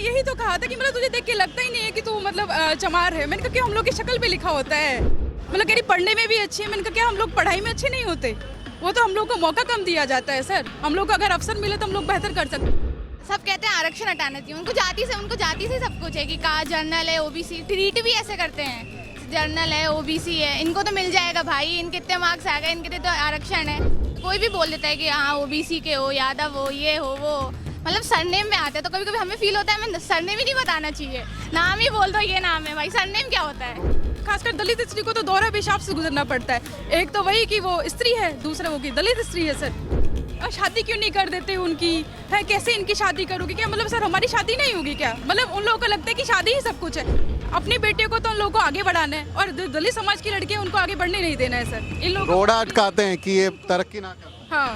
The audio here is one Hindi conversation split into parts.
यही तो कहा था कि मतलब तुझे देख के लगता ही नहीं है कि तू मतलब चमार है। मैंने कहा कि हम लोग की शक्ल पे लिखा होता है। मतलब कह रही पढ़ने में भी अच्छी है। मैंने कहा क्या हम लोग पढ़ाई में अच्छे नहीं होते? वो तो हम लोग को मौका कम दिया जाता है सर। हम लोग को अगर अवसर मिले तो हम लोग बेहतर कर सकते हैं। सब कहते हैं आरक्षण हटाना चाहिए, उनको जाति से सब कुछ है कि का जर्नल है, ओबीसी ट्रीट भी ऐसे करते हैं, जर्नल है, ओबीसी है, इनको तो मिल जाएगा भाई, इनके इतने मार्क्स आ गए, इनके तो आरक्षण है। कोई भी बोल देता है कि हाँ ओबीसी के हो, यादव हो, ये हो वो, मतलब सरनेम में आते हैं तो कभी कभी हमें फील होता है हमें सरनेम ही नहीं बताना चाहिए, नाम ही बोल दो ये नाम है भाई, सरनेम क्या होता है। खासकर दलित स्त्री को तो दोहरा पेशाब से गुजरना पड़ता है। एक तो वही कि वो स्त्री है, दूसरा वो कि दलित स्त्री है सर। और शादी क्यों नहीं कर देते उनकी? है कैसे इनकी शादी करोगे क्या? मतलब सर हमारी शादी नहीं होगी क्या? मतलब उन लोगों को लगता है कि शादी ही सब कुछ है। अपनी बेटियों को तो उन लोगों को आगे बढ़ाना है और दलित समाज की लड़कियां उनको आगे बढ़ने नहीं देना है सर। इन लोगों रोड़ा अटकाते हैं कि ये तरक्की ना कर। हाँ,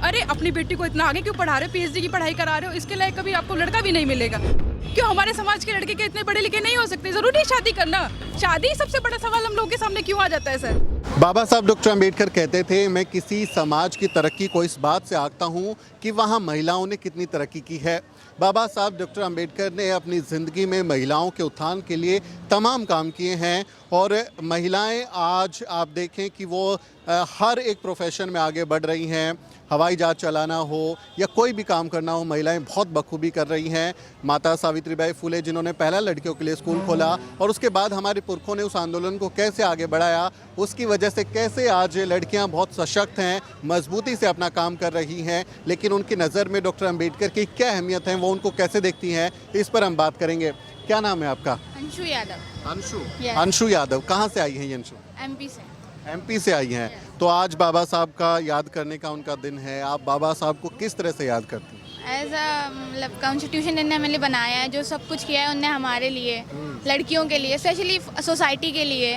अरे अपनी बेटी को इतना आगे क्यों पढ़ा रहे हो? पीएचडी की पढ़ाई करा रहे हो, इसके लायक कभी आपको लड़का भी नहीं मिलेगा। क्यों हमारे समाज के लड़के के इतने पढ़े लिखे नहीं हो सकते? जरूरी है शादी करना? शादी सबसे बड़ा सवाल हम लोगों के सामने क्यों आ जाता है सर? बाबा साहब डॉक्टर अंबेडकर कहते थे, मैं किसी समाज की तरक्की को इस बात से आंकता हूँ कि वहाँ महिलाओं ने कितनी तरक्की की है। बाबा साहब डॉक्टर अंबेडकर ने अपनी ज़िंदगी में महिलाओं के उत्थान के लिए तमाम काम किए हैं और महिलाएं आज आप देखें कि वो हर एक प्रोफेशन में आगे बढ़ रही हैं। हवाई जहाज चलाना हो या कोई भी काम करना हो, महिलाएं बहुत बखूबी कर रही हैं। माता सावित्रीबाई फुले जिन्होंने पहला लड़कियों के लिए स्कूल खोला और उसके बाद हमारे पुरखों ने उस आंदोलन को कैसे आगे बढ़ाया, उसकी वजह से कैसे आज लड़कियां बहुत सशक्त हैं, मजबूती से अपना काम कर रही हैं। लेकिन उनकी नज़र में डॉक्टर अंबेडकर की क्या अहमियत है, वो उनको कैसे देखती हैं, इस पर हम बात करेंगे। क्या नाम है आपका? अंशु यादव। अंशु। Yes. अंशु यादव कहाँ से आई हैं ये अंशु? एमपी से। एमपी से आई हैं। तो आज बाबा साहब का याद करने का उनका दिन है। आप बाबा साहब को किस तरह से याद करती हैं? एज अ मतलब कॉन्स्टिट्यूशन इन्होंने हमें लिए बनाया है, जो सब कुछ किया है उनने हमारे लिए, लड़कियों के लिए, स्पेशली सोसाइटी के लिए।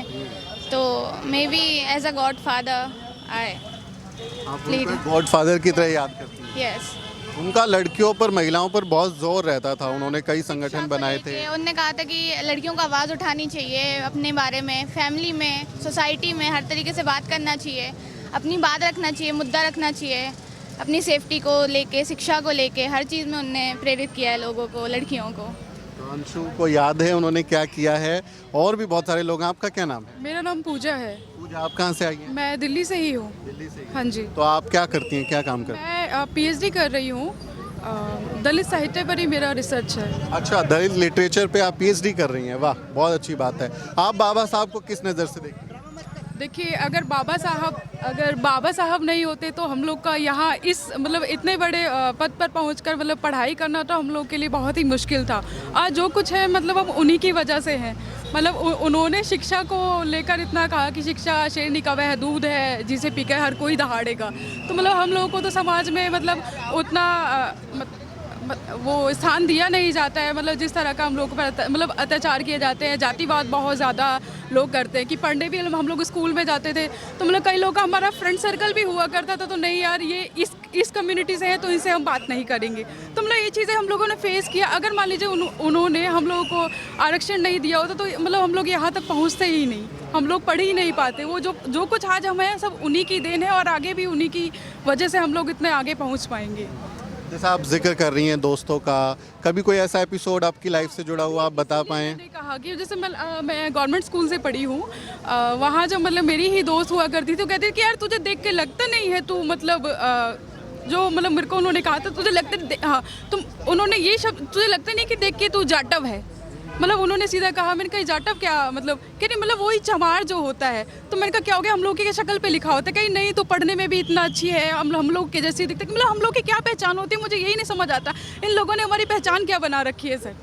तो may be as a godfather आए। आप उनको गॉड फादर की तरह याद करती हैं? यस। उनका लड़कियों पर, महिलाओं पर बहुत जोर रहता था। उन्होंने कई संगठन बनाए थे। उन्होंने कहा था कि लड़कियों को आवाज़ उठानी चाहिए अपने बारे में, फैमिली में, सोसाइटी में, हर तरीके से बात करना चाहिए, अपनी बात रखना चाहिए, मुद्दा रखना चाहिए, अपनी सेफ्टी को लेके, शिक्षा को लेके, हर चीज़ में उन्होंने प्रेरित किया है लोगों को, लड़कियों को। तो अंशु को याद है उन्होंने क्या किया है। और भी बहुत सारे लोग हैं। आपका क्या नाम है? मेरा नाम पूजा है। पूजा, आप कहाँ से आई हैं? मैं दिल्ली से ही हूँ। दिल्ली से। हाँ जी। तो आप क्या करती हैं, क्या काम करती हैं? मैं पीएचडी कर रही हूँ। दलित साहित्य पर ही मेरा रिसर्च है। अच्छा, दलित लिटरेचर पे आप पीएचडी कर रही हैं, वाह बहुत अच्छी बात है। आप बाबा साहब को किस नज़र से देखते हैं? देखिए, अगर बाबा साहब नहीं होते तो हम लोग का यहाँ इस मतलब इतने बड़े पद पर पहुँचकर मतलब पढ़ाई करना तो हम लोग के लिए बहुत ही मुश्किल था। आज जो कुछ है मतलब अब उन्हीं की वजह से है। मतलब उन्होंने शिक्षा को लेकर इतना कहा कि शिक्षा शेरनी का वह दूध है जिसे पीकर हर कोई दहाड़ेगा। तो मतलब हम लोगों को तो समाज में मतलब उतना वो स्थान दिया नहीं जाता है। मतलब जिस तरह का हम लोग पर मतलब अत्याचार किए जाते हैं, जातिवाद बहुत ज़्यादा लोग करते हैं। कि पढ़ने भी हम लोग स्कूल में जाते थे तो मतलब कई लोग का हमारा फ्रेंड सर्कल भी हुआ करता था, तो नहीं यार ये इस कम्युनिटी से है तो इनसे हम बात नहीं करेंगे। तो मतलब ये चीज़ें हम लोगों ने फेस किया। अगर मान लीजिए उन्होंने हम लोगों को आरक्षण नहीं दिया होता तो मतलब हम लोग यहाँ तक पहुँचते ही नहीं, हम लोग पढ़ ही नहीं पाते। वो जो कुछ आज हम हैं सब उन्हीं की देन है और आगे भी उन्हीं की वजह से हम लोग इतने आगे पहुँच पाएंगे। जैसे आप जिक्र कर रही हैं दोस्तों का, कभी कोई ऐसा एपिसोड आपकी लाइफ से जुड़ा हुआ आप बता पाएँ? मैंने कहा कि जैसे मैं गवर्नमेंट स्कूल से पढ़ी हूँ। वहाँ जब मतलब मेरी ही दोस्त हुआ करती थी तो कहती थी कि यार तुझे देख के लगता नहीं है तू मतलब जो मतलब मेरे को उन्होंने कहा था तुझे लगता, हाँ तुम, उन्होंने ये शब्द, तुझे लगता नहीं कि देख के तू जाटव है। मतलब उन्होंने सीधा कहा। मैंने कहा जाटव क्या मतलब? कह रही मतलब वही चमार जो होता है। तो मैंने कहा क्या हो गया, हम लोग की शक्ल पे लिखा होता है। कहीं नहीं, तो पढ़ने में भी इतना अच्छी है, हम लोग के जैसी दिखते। मतलब हम लोग की क्या पहचान होती है, मुझे यही नहीं समझ आता इन लोगों ने हमारी पहचान क्या बना रखी है सर।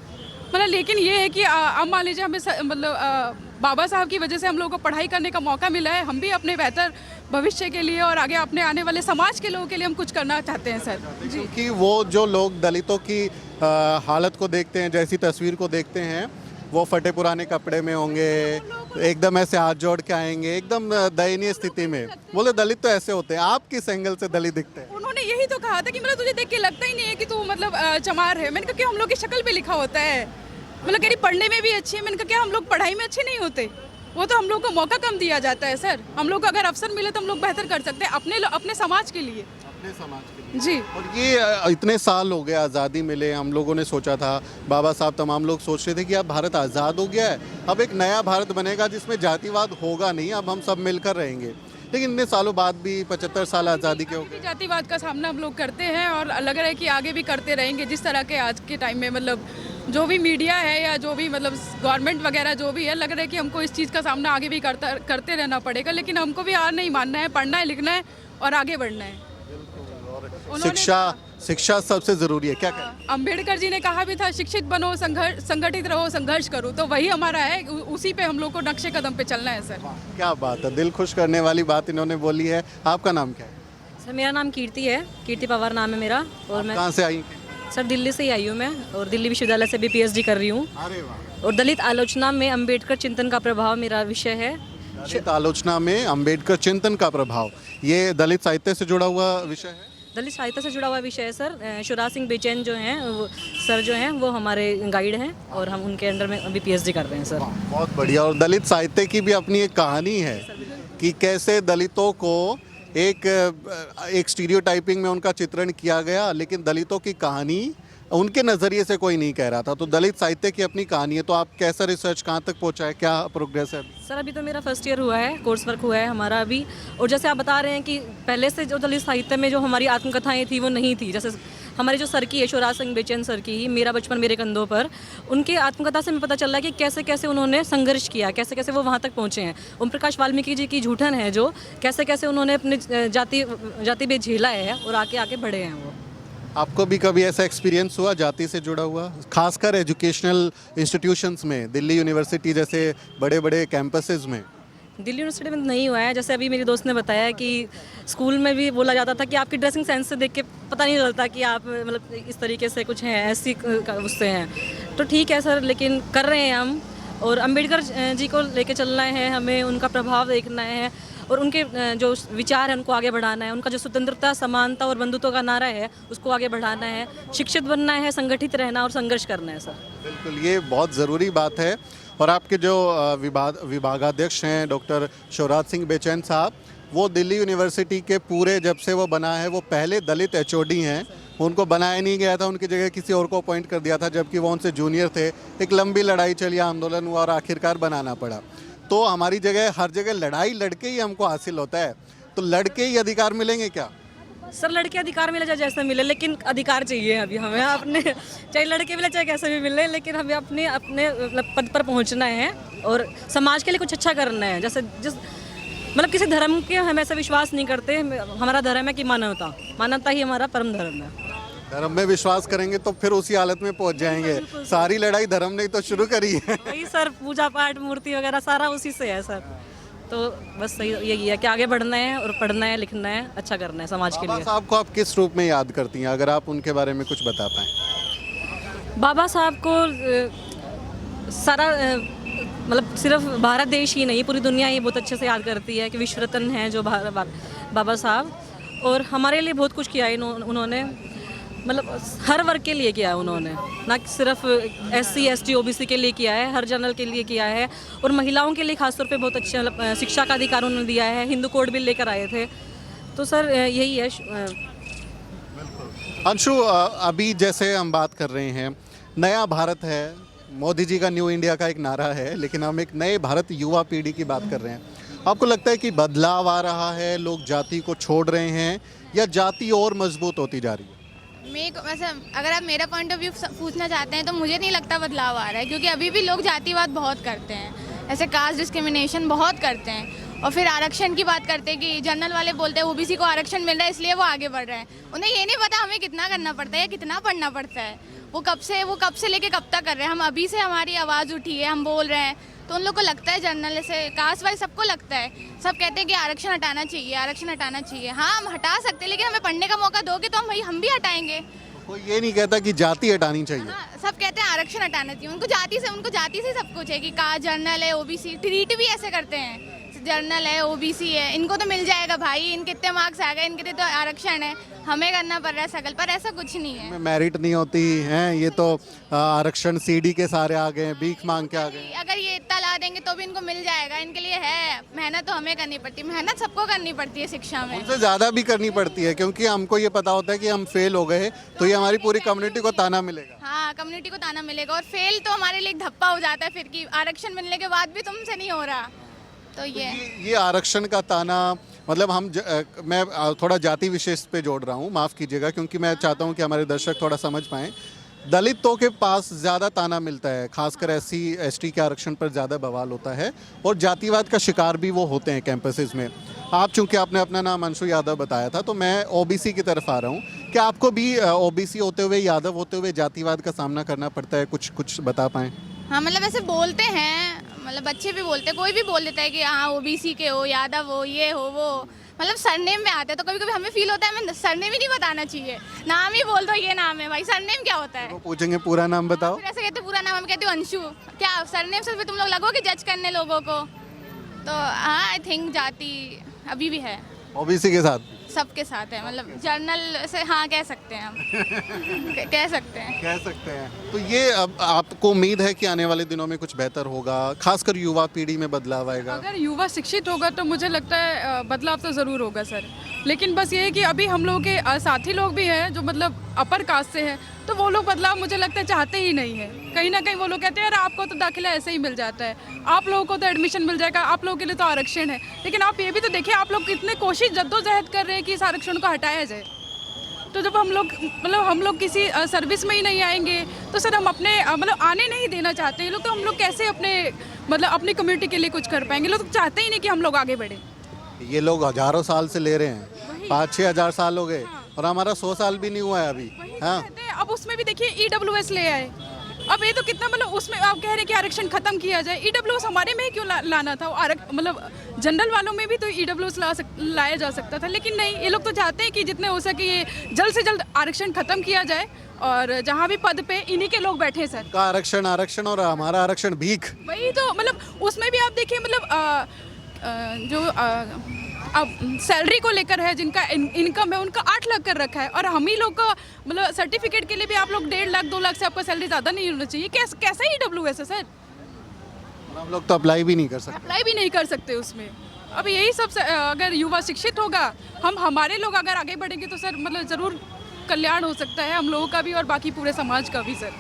मतलब लेकिन ये है कि अब मान लीजिए हमें मतलब बाबा साहब की वजह से हम लोगों को पढ़ाई करने का मौका मिला है। हम भी अपने बेहतर भविष्य के लिए और आगे अपने आने वाले समाज के लोगों के लिए हम कुछ करना चाहते हैं सर जी। क्योंकि वो जो लोग दलितों की हालत को देखते हैं, जैसी तस्वीर को देखते हैं, वो फटे पुराने कपड़े में होंगे, एकदम ऐसे हाथ जोड़ के आएंगे, एकदम दयनीय स्थिति में। बोले दलित तो ऐसे होते हैं। आप किस एंगल से दलित दिखते हैं? उन्होंने यही तो कहा था कि मतलब तुझे देख के लगता ही नहीं है कि तू मतलब चमार है। मैंने कहा कि हम लोग की शक्ल पे लिखा होता है। मतलब कह रही पढ़ने में भी अच्छी है। मैंने कहा क्या हम लोग पढ़ाई में अच्छे नहीं होते? वो तो हम लोग को मौका कम दिया जाता है सर। हम लोग को अगर अवसर मिले तो हम लोग बेहतर कर सकते हैं अपने समाज के लिए। अपने समाज के लिए। जी। और ये इतने साल हो गए आज़ादी मिले, हम लोगों ने सोचा था, बाबा साहब तमाम लोग सोच रहे थे कि अब भारत आज़ाद हो गया है, अब एक नया भारत बनेगा जिसमें जातिवाद होगा नहीं, अब हम सब मिलकर रहेंगे। लेकिन इतने सालों बाद भी 75 साल आज़ादी के हो गए। जातिवाद का सामना हम लोग करते हैं और लग रहा है कि आगे भी करते रहेंगे। जिस तरह के आज के टाइम में मतलब जो भी मीडिया है या जो भी मतलब गवर्नमेंट वगैरह जो भी है, लग रहा है कि हमको इस चीज़ का सामना आगे भी करते रहना पड़ेगा। लेकिन हमको भी हार नहीं मानना है, पढ़ना है, लिखना है और आगे बढ़ना है। शिक्षा सबसे ज़रूरी है। क्या कहें? अंबेडकर जी ने कहा भी था, शिक्षित बनो, संगठित रहो, संघर्ष करो। तो वही हमारा है, उसी पे हम लोग को नक्शे कदम पे चलना है सर। क्या बात है, दिल खुश करने वाली बात इन्होंने बोली है। आपका नाम क्या है? सर मेरा नाम कीर्ति है, कीर्ति पवार नाम है मेरा। और मैं कहाँ से आई? सर दिल्ली से ही आई हूँ मैं, और दिल्ली विश्वविद्यालय से भी पीएचडी कर रही हूँ। अरे वाह। और दलित आलोचना में अंबेडकर चिंतन का प्रभाव मेरा विषय है। दलित आलोचना में अंबेडकर चिंतन का प्रभाव, ये दलित साहित्य से जुड़ा हुआ विषय है। दलित साहित्य से जुड़ा हुआ विषय है सर। शिवराज सिंह बेचैन जो हैं वो सर जो हैं वो हमारे गाइड हैं, और हम उनके अंडर में अभी पीएचडी कर रहे हैं सर। बहुत बढ़िया। और दलित साहित्य की भी अपनी एक कहानी है कि कैसे दलितों को एक स्टीरियोटाइपिंग में उनका चित्रण किया गया, लेकिन दलितों की कहानी उनके नज़रिए से कोई नहीं कह रहा था। तो दलित साहित्य की अपनी कहानी है। तो आप कैसा रिसर्च कहाँ तक पहुँचा है, क्या प्रोग्रेस है? सर अभी तो मेरा फर्स्ट ईयर हुआ है, कोर्स वर्क हुआ है हमारा अभी। और जैसे आप बता रहे हैं कि पहले से जो दलित साहित्य में जो हमारी आत्मकथाएं थी वो नहीं थी। जैसे हमारे जो सर की है, शिवराज सिंह बेचैन सर की ही मेरा बचपन मेरे कंधों पर, उनके आत्मकथा से हमें पता चल रहा है कि कैसे कैसे उन्होंने संघर्ष किया, कैसे कैसे वो वहाँ तक पहुँचे हैं। ओम प्रकाश वाल्मीकि जी की जूठन है जो, कैसे कैसे उन्होंने अपने जाति में झेला है और आके आके बढ़े हैं वो। आपको भी कभी ऐसा एक्सपीरियंस हुआ जाति से जुड़ा हुआ, खासकर एजुकेशनल इंस्टीट्यूशंस में, दिल्ली यूनिवर्सिटी जैसे बड़े बड़े कैंपसेस में? दिल्ली यूनिवर्सिटी में नहीं हुआ है। जैसे अभी मेरी दोस्त ने बताया कि स्कूल में भी बोला जाता था कि आपकी ड्रेसिंग सेंस से देख के पता नहीं चलता कि आप मतलब इस तरीके से कुछ हैं, ऐसी उससे हैं। तो ठीक है सर, लेकिन कर रहे हैं हम, और अंबेडकर जी को लेके चलना है हमें, उनका प्रभाव देखना है और उनके जो विचार हैं उनको आगे बढ़ाना है। उनका जो स्वतंत्रता, समानता और बंधुत्व का नारा है उसको आगे बढ़ाना है। शिक्षित बनना है, संगठित रहना और संघर्ष करना है सर। बिल्कुल, ये बहुत ज़रूरी बात है। और आपके जो विभागाध्यक्ष हैं डॉक्टर शिवराज सिंह बेचैन साहब, वो दिल्ली यूनिवर्सिटी के पूरे जब से वो बना है, वो पहले दलित एचओडी हैं। उनको बनाया नहीं गया था, उनकी जगह किसी और को अपॉइंट कर दिया था, जबकि वो उनसे जूनियर थे। एक लंबी लड़ाई चली, आंदोलन हुआ और आखिरकार बनाना पड़ा। तो हमारी जगह हर जगह लड़ाई लड़के ही हमको हासिल होता है। तो लड़के ही अधिकार मिलेंगे क्या? सर लड़के अधिकार मिले चाहे जैसे मिले, लेकिन अधिकार चाहिए अभी हमें अपने, चाहे लड़के मिले चाहे कैसे भी मिले, लेकिन हमें अपने अपने मतलब पद पर पहुंचना है और समाज के लिए कुछ अच्छा करना है। जैसे मतलब किसी धर्म के हम ऐसा विश्वास नहीं करते। हमारा धर्म है कि मानवता ही हमारा परम धर्म है। धर्म में विश्वास करेंगे तो फिर उसी हालत में पहुंच जाएंगे। सारी लड़ाई धर्म ने तो शुरू करी है। वही सर, पूजा पाठ, मूर्ति वगैरह सारा उसी से है सर। तो बस सही यही है कि आगे बढ़ना है और पढ़ना है, लिखना है, अच्छा करना है समाज के लिए। बाबा साहब को आप किस रूप में याद करती हैं, अगर आप उनके बारे में कुछ बता पाएं? बाबा साहब को सारा मतलब सिर्फ भारत देश ही नहीं, पूरी दुनिया ही बहुत अच्छे से याद करती है कि विश्व रत्न हैं जो बाबा साहब। और हमारे लिए बहुत कुछ किया है उन्होंने, मतलब हर वर्ग के लिए किया है उन्होंने, ना कि सिर्फ SC ST OBC के लिए किया है, हर जनरल के लिए किया है। और महिलाओं के लिए खासतौर पे बहुत अच्छा मतलब शिक्षा का अधिकार उन्होंने दिया है। हिंदू कोड बिल लेकर आए थे। तो सर यही है। अंशु, अभी जैसे हम बात कर रहे हैं, नया भारत है, मोदी जी का न्यू इंडिया का एक नारा है, लेकिन हम एक नए भारत युवा पीढ़ी की बात कर रहे हैं। आपको लगता है कि बदलाव आ रहा है, लोग जाति को छोड़ रहे हैं, या जाति और मजबूत होती जा रही है? वैसे अगर आप मेरा पॉइंट ऑफ व्यू पूछना चाहते हैं तो मुझे नहीं लगता बदलाव आ रहा है, क्योंकि अभी भी लोग जातिवाद बहुत करते हैं, ऐसे कास्ट डिस्क्रिमिनेशन बहुत करते हैं। और फिर आरक्षण की बात करते हैं कि जनरल वाले बोलते हैं OBC को आरक्षण मिल रहा है इसलिए वो आगे बढ़ रहे हैं। उन्हें ये नहीं पता हमें कितना करना पड़ता है या कितना पढ़ना पड़ता है। वो कब से लेके कब तक कर रहे हैं। हम अभी से हमारी आवाज़ उठी है, हम बोल रहे हैं, तो उन लोग को लगता है जनरल से कास्ट वाइज सबको लगता है, सब कहते हैं कि आरक्षण हटाना चाहिए, आरक्षण हटाना चाहिए। हाँ हम हटा सकते हैं, लेकिन हमें पढ़ने का मौका दोगे तो हम भी हटाएंगे। कोई ये नहीं कहता कि जाति हटानी चाहिए। हाँ, सब कहते हैं आरक्षण हटाना चाहिए। उनको जाति से सब कुछ है कि कास्ट जनरल है OBC, ट्रीट भी ऐसे करते हैं। जर्नल है, ओबीसी है, इनको तो मिल जाएगा भाई, इनके इतने मार्क्स आ गए, इनके तो आरक्षण है, हमें करना पड़ रहा है सकल, पर ऐसा कुछ नहीं है। मेरिट नहीं होती हैं, ये तो आरक्षण सीडी के सारे आ गए, भीख मांग के आ गए। अगर ये इतना ला देंगे तो भी इनको मिल जाएगा, इनके लिए है, मेहनत तो हमें करनी पड़ती है, मेहनत सबको करनी पड़ती है शिक्षा में। उनसे ज़्यादा भी करनी पड़ती है, क्योंकि हमको ये पता होता है कि हम फेल हो गए तो ये हमारी पूरी कम्युनिटी को ताना मिलेगा। हाँ, कम्युनिटी को ताना मिलेगा, और फेल तो हमारे लिए एक धप्पा हो जाता है फिर, कि आरक्षण मिलने के बाद भी तुमसे नहीं हो रहा, तो ये आरक्षण का ताना, मतलब मैं थोड़ा जाति विशेष पे जोड़ रहा हूँ, माफ़ कीजिएगा, क्योंकि मैं चाहता हूँ कि हमारे दर्शक थोड़ा समझ पाएँ। दलितों के पास ज़्यादा ताना मिलता है, खासकर SC ST के आरक्षण पर ज़्यादा बवाल होता है, और जातिवाद का शिकार भी वो होते हैं कैंपसेस में। आप चूंकि आपने अपना नाम अंशु यादव बताया था, तो मैं OBC की तरफ आ रहा हूँ। क्या आपको भी OBC होते हुए, यादव होते हुए जातिवाद का सामना करना पड़ता है? कुछ बता पाएँ? हाँ, मतलब ऐसे बोलते हैं, मतलब बच्चे भी बोलते हैं, कोई भी बोल देता है कि हाँ ओबीसी के हो, यादव हो, ये हो, वो, मतलब सरनेम में आते हैं, तो कभी कभी हमें फील होता है हमें सरनेम ही नहीं बताना चाहिए, नाम ही बोल दो ये नाम है भाई, सरनेम क्या होता है? वो पूछेंगे पूरा नाम बताओ, फिर ऐसे कहते पूरा नाम, हम कहते हो अंशु, क्या सरनेम से फिर तुम लोग लगोगे जज करने लोगों को? तो हाँ, आई थिंक जाति अभी भी है, OBC के साथ सबके साथ है, मतलब जर्नल से, हाँ कह सकते हैं हम कह सकते हैं। तो ये अब आपको उम्मीद है कि आने वाले दिनों में कुछ बेहतर होगा, खासकर युवा पीढ़ी में बदलाव आएगा? अगर युवा शिक्षित होगा तो मुझे लगता है बदलाव तो ज़रूर होगा सर, लेकिन बस ये है कि अभी हम लोगों के साथी लोग भी हैं जो मतलब अपर कास्ट से हैं, तो वो लोग बदलाव मुझे लगता है चाहते ही नहीं है। कहीं ना कहीं वो लोग कहते हैं यार आपको तो दाखिला ऐसे ही मिल जाता है, आप लोगों को तो एडमिशन मिल जाएगा, आप लोगों के लिए तो आरक्षण है, लेकिन आप ये भी तो देखिए आप लोग कितने कोशिश जद्दोजहद कर रहे हैं कि इस आरक्षण को हटाया जाए। तो जब हम लोग किसी सर्विस में ही नहीं आएंगे तो सर हम अपने मतलब आने नहीं देना चाहते हैं लोग, तो हम लोग कैसे अपनी कम्युनिटी के लिए कुछ कर पाएंगे? लोग तो चाहते ही नहीं कि हम लोग आगे बढ़े। ये लोग हजारों साल से ले रहे हैं, 5-6 हज़ार साल हो गए, और हमारा 100 साल भी नहीं हुआ है अभी। हाँ, अब उसमें भी देखिए EWS ले आए, अब ये तो कितना मतलब उसमें आप कह रहे हैं कि आरक्षण खत्म किया जाए, EWS हमारे में ही क्यों लाना था? मतलब जनरल वालों में भी तो EWS लाया जा सकता था, लेकिन नहीं, ये लोग तो चाहते हैं कि जितने हो सके ये जल्द से जल्द आरक्षण खत्म किया जाए, और जहाँ भी पद पे इन्हीं के लोग बैठे सर। का आरक्षण और हमारा आरक्षण भीख। वही तो, मतलब उसमें भी आप देखिए मतलब जो अब सैलरी को लेकर है, जिनका इनकम है उनका 8 लाख कर रखा है, और हम ही लोग का मतलब सर्टिफिकेट के लिए भी आप लोग 1.5 लाख 2 लाख से आपका सैलरी ज़्यादा नहीं होना चाहिए। कैसा EWS है सर? हम लोग तो अप्लाई भी नहीं कर सकते, अप्लाई भी नहीं कर सकते उसमें। अब यही सब अगर युवा शिक्षित होगा, हमारे लोग अगर आगे बढ़ेंगे तो सर मतलब ज़रूर कल्याण हो सकता है हम लोगों का भी और बाकी पूरे समाज का भी सर।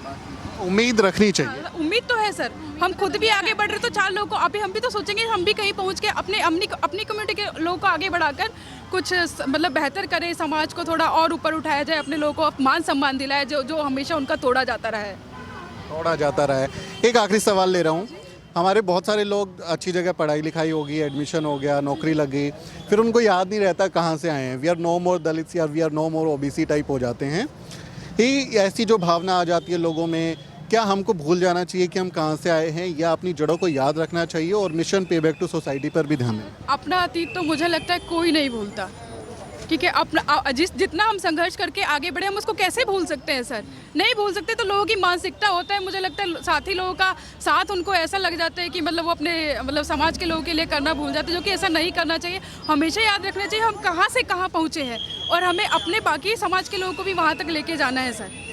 उम्मीद रखनी चाहिए। उम्मीद तो है सर, हम खुद भी आगे बढ़ रहे तो 4 लोगों को, अभी हम भी तो सोचेंगे हम भी कहीं पहुंच के अपनी कम्युनिटी के लोगों को आगे बढ़ाकर कुछ मतलब बेहतर करें, समाज को थोड़ा और ऊपर उठाया जाए, अपने लोगों को मान सम्मान दिलाया जो हमेशा उनका तोड़ा जाता रहा है। एक आखिरी सवाल ले रहा हूँ, हमारे बहुत सारे लोग अच्छी जगह पढ़ाई लिखाई होगी, एडमिशन हो गया, नौकरी लगी, फिर उनको याद नहीं रहता कहाँ से आए हैं, we are no more Dalits या we are no more OBC type हो जाते हैं। ही ऐसी जो भावना आ जाती है लोगों में, क्या हमको भूल जाना चाहिए कि हम कहाँ से आए हैं, या अपनी जड़ों को याद रखना चाहिए और मिशन पे बैक टू सोसाइटी पर भी ध्यान दें? अपना अतीत तो मुझे लगता है कोई नहीं भूलता, क्योंकि अपना जितना हम संघर्ष करके आगे बढ़े हम उसको कैसे भूल सकते हैं सर? नहीं भूल सकते। तो लोगों की मानसिकता होता है, मुझे लगता है साथी लोगों का साथ उनको ऐसा लग जाता है कि मतलब वो अपने मतलब समाज के लोगों के लिए करना भूल जाते हैं, जो कि ऐसा नहीं करना चाहिए। हमेशा याद रखना चाहिए हम कहाँ से कहाँ पहुँचे हैं, और हमें अपने बाकी समाज के लोगों को भी वहाँ तक लेके जाना है सर।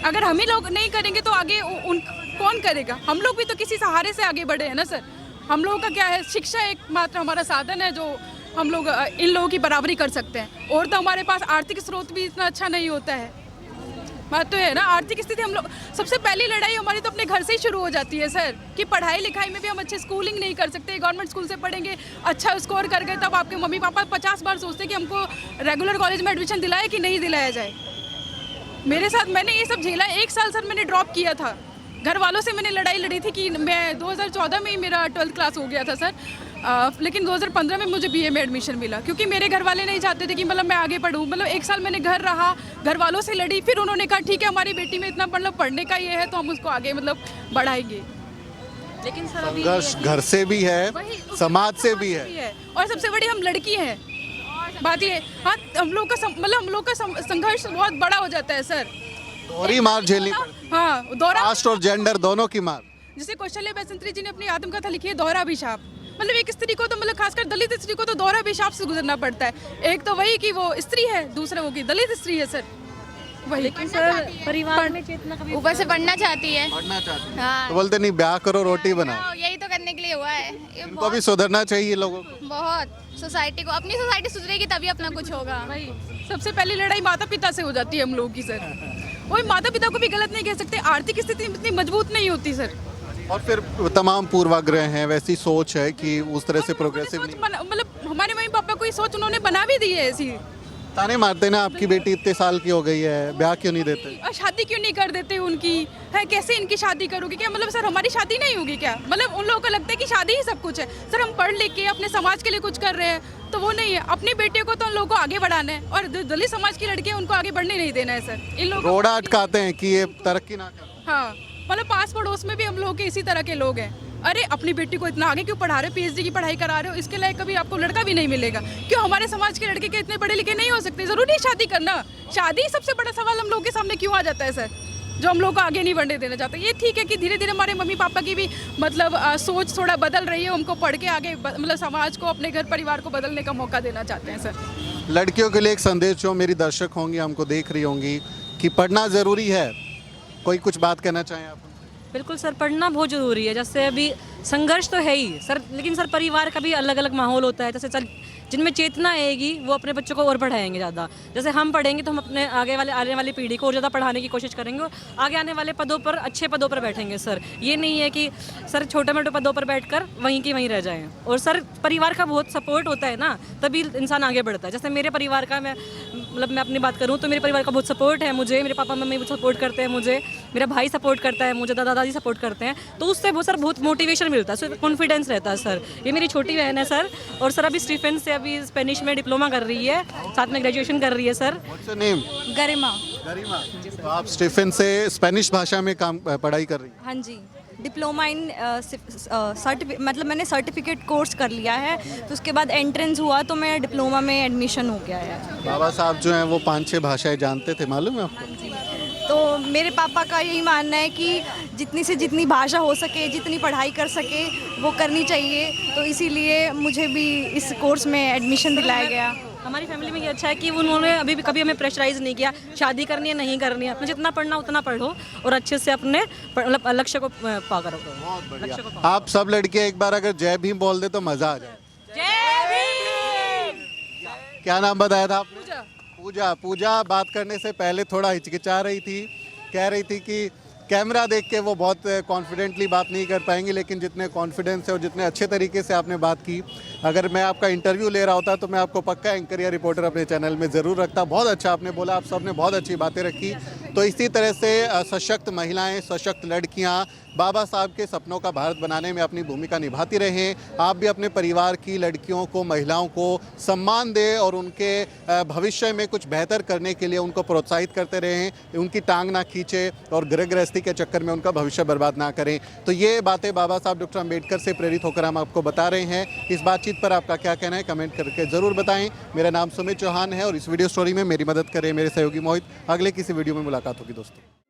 अगर हम ही लोग नहीं करेंगे तो आगे कौन करेगा? हम लोग भी तो किसी सहारे से आगे बढ़े हैं ना सर। हम लोगों का क्या है, शिक्षा एकमात्र हमारा साधन है जो हम लोग इन लोगों की बराबरी कर सकते हैं, और तो हमारे पास आर्थिक स्रोत भी इतना अच्छा नहीं होता है। बात तो है ना, आर्थिक स्थिति हम लोग, सबसे पहली लड़ाई हमारी तो अपने घर से ही शुरू हो जाती है सर, कि पढ़ाई लिखाई में भी हम अच्छे स्कूलिंग नहीं कर सकते। गवर्नमेंट स्कूल से पढ़ेंगे, अच्छा स्कोर कर गए, तब आपके मम्मी पापा 50 बार सोचते हैं कि हमको रेगुलर कॉलेज में एडमिशन दिलाए कि नहीं दिलाया जाए। मेरे साथ मैंने ये सब झेला। 1 साल सर मैंने ड्रॉप किया था, घर वालों से मैंने लड़ाई लड़ी थी कि मैं 2014 में ही मेरा 12th क्लास हो गया था सर, लेकिन 2015 में मुझे BA में एडमिशन मिला, क्योंकि मेरे घर वाले नहीं चाहते थे कि मतलब मैं आगे पढ़ूँ। मतलब 1 साल मैंने घर रहा, घर वालों से लड़ी, फिर उन्होंने कहा ठीक है हमारी बेटी में इतना मतलब पढ़ने का ये है तो हम उसको आगे मतलब बढ़ाएंगे। लेकिन सर अभी संघर्ष घर से भी है, समाज से भी है, और सबसे बड़ी हम लड़की हैं। बात ये, हाँ हम लोग का संघर्ष बहुत बड़ा हो जाता है सर। दोहरी मार झेलनी पड़ती है। हाँ, दोहरा, कास्ट और जेंडर दोनों की मार। जैसे कौशल्या बसंत्री जी ने अपनी आत्मकथा लिखी है दोहरा अभिशाप, मतलब एक स्त्री को तो मतलब खासकर दलित स्त्री को तो दोहरा पेशाब से गुजरना पड़ता है। एक तो वही कि वो स्त्री है, दूसरा वो कि दलित स्त्री है सर। वही लेकिन सर परिवार में चेतना कभी ऊपर से पढ़ना चाहती है। पढ़ना चाहती हैं हाँ तो बोलते नहीं ब्याह करो रोटी बनाओ। हाँ, यही तो करने के लिए हुआ है ये इनको भी सुधरना चाहिए लोगों को। बहुत सोसाइटी को, अपनी सोसाइटी सुधरेगी तभी अपना कुछ होगा। वही सबसे पहली लड़ाई माता पिता से हो जाती है हम लोगों की सर। वही माता पिता को भी गलत नहीं कह सकते, आर्थिक स्थिति इतनी मजबूत नहीं होती सर। और फिर तमाम पूर्वाग्रह हैं, वैसी सोच है कि उस तरह से प्रोग्रेसिव नहीं। मतलब हमारे मम्मी पापा को ये सोच उन्होंने बना भी दी है ऐसी। ताने मारते ना, आपकी बेटी इतने साल की हो गई है, ब्याह क्यों नहीं देते? और शादी क्यों नहीं कर देते उनकी? है कैसे इनकी शादी करोगे क्या? मतलब सर हमारी शादी नहीं होगी क्या? मतलब उन लोगों को लगता है कि शादी ही सब कुछ है। सर हम पढ़ लिख के अपने समाज के लिए कुछ कर रहे हैं तो वो नहीं है। अपनी बेटियों को तो उन लोगों को आगे बढ़ाना है और दलित समाज की लड़कियां उनको आगे बढ़ने नहीं देना है सर। इन लोगों रोड़ा अटकाते हैं कि ये तरक्की ना करें। हाँ मतलब पास पड़ोस में भी हम लोग के इसी तरह के लोग हैं। अरे अपनी बेटी को इतना आगे क्यों पढ़ा रहे हो, पीएचडी की पढ़ाई करा रहे हो, इसके लायक कभी आपको लड़का भी नहीं मिलेगा। क्यों हमारे समाज के लड़के के इतने पढ़े लिखे नहीं हो सकते? जरूरी है शादी करना। शादी सबसे बड़ा सवाल हम लोगों के सामने क्यों आ जाता है सर, जो हम लोग को आगे नहीं बढ़ने देना चाहते। ये ठीक है कि धीरे धीरे हमारे मम्मी पापा की भी मतलब सोच थोड़ा बदल रही है, उनको पढ़ के आगे मतलब समाज को, अपने घर परिवार को बदलने का मौका देना चाहते हैं सर। लड़कियों के लिए एक संदेश जो मेरी दर्शक होंगी, हमको देख रही होंगी, कि पढ़ना ज़रूरी है। कोई कुछ बात कहना चाहें आप? बिल्कुल सर, पढ़ना बहुत ज़रूरी है। जैसे अभी संघर्ष तो है ही सर, लेकिन सर परिवार का भी अलग अलग माहौल होता है। जैसे सर जिनमें चेतना आएगी वो अपने बच्चों को और पढ़ाएंगे ज़्यादा। जैसे हम पढ़ेंगे तो हम अपने आने वाली पीढ़ी को और ज़्यादा पढ़ाने की कोशिश करेंगे और आगे आने वाले पदों पर, अच्छे पदों पर बैठेंगे सर। ये नहीं है कि सर छोटे मोटे पदों पर बैठकर वहीं की वहीं रह जाएं। और सर परिवार का बहुत सपोर्ट होता है ना, तभी इंसान आगे बढ़ता है। जैसे मेरे परिवार का मैं अपनी बात करूँ तो मेरे परिवार का बहुत सपोर्ट है मुझे। मेरे पापा मम्मी बहुत सपोर्ट करते हैं मुझे, मेरा भाई सपोर्ट करता है मुझे, दादा दादी सपोर्ट करते हैं। तो उससे बहुत मोटिवेशन मिलता है, सर कॉन्फिडेंस रहता है सर। ये मेरी छोटी बहन है सर, और सर अभी स्टीफेन से अभी स्पेनिश में डिप्लोमा कर रही है, साथ में ग्रेजुएशन कर रही है सर। What's your name? गरिमा। गरिमा। तो आप स्टीफन से स्पेनिश भाषा में पढ़ाई कर रही हैं? हाँ जी, डिप्लोमा इन मतलब मैंने सर्टिफिकेट कोर्स कर लिया है, तो उसके बाद एंट्रेंस हुआ तो मैं डिप्लोमा में एडमिशन हो गया है। बाबा साहब जो हैं वो 5-6 भाषाएं जानते थे, मालूम है आपको? तो मेरे पापा का यही मानना है कि जितनी से जितनी भाषा हो सके, जितनी पढ़ाई कर सके वो करनी चाहिए, तो इसीलिए मुझे भी इस कोर्स में एडमिशन दिलाया गया। हमारी फैमिली में ये अच्छा है कि उन्होंने अभी भी कभी हमें प्रेशराइज नहीं किया, शादी करनी है नहीं करनी है, अपने जितना पढ़ना उतना पढ़ो और अच्छे से अपने मतलब लक्ष्य को पा करो। बहुत बढ़िया। आप सब लड़कियां एक बार अगर जय भीम बोल दे तो मजा आ जाए। जय भीम। क्या नाम बताया था आपने? पूजा। पूजा बात करने से पहले थोड़ा हिचकिचा रही थी, कह रही थी कि कैमरा देख के वो बहुत कॉन्फिडेंटली बात नहीं कर पाएंगी, लेकिन जितने कॉन्फिडेंस है और जितने अच्छे तरीके से आपने बात की, अगर मैं आपका इंटरव्यू ले रहा होता तो मैं आपको पक्का एंकर या रिपोर्टर अपने चैनल में ज़रूर रखता। बहुत अच्छा आपने बोला, आप सब ने बहुत अच्छी बातें रखी। तो इसी तरह से सशक्त महिलाएं, सशक्त लड़कियां बाबा साहब के सपनों का भारत बनाने में अपनी भूमिका निभाती रहें। आप भी अपने परिवार की लड़कियों को, महिलाओं को सम्मान दें और उनके भविष्य में कुछ बेहतर करने के लिए उनको प्रोत्साहित करते रहें, उनकी टांग ना खींचें और गृह गृहस्थी के चक्कर में उनका भविष्य बर्बाद ना करें। तो ये बातें बाबा साहब डॉक्टर अम्बेडकर से प्रेरित होकर हम आपको बता रहे हैं। इस बातचीत पर आपका क्या कहना है कमेंट करके ज़रूर बताएं। मेरा नाम सुमित चौहान है और इस वीडियो स्टोरी में मेरी मदद करें मेरे सहयोगी मोहित। अगले किसी वीडियो में मुलाकात होगी दोस्तों।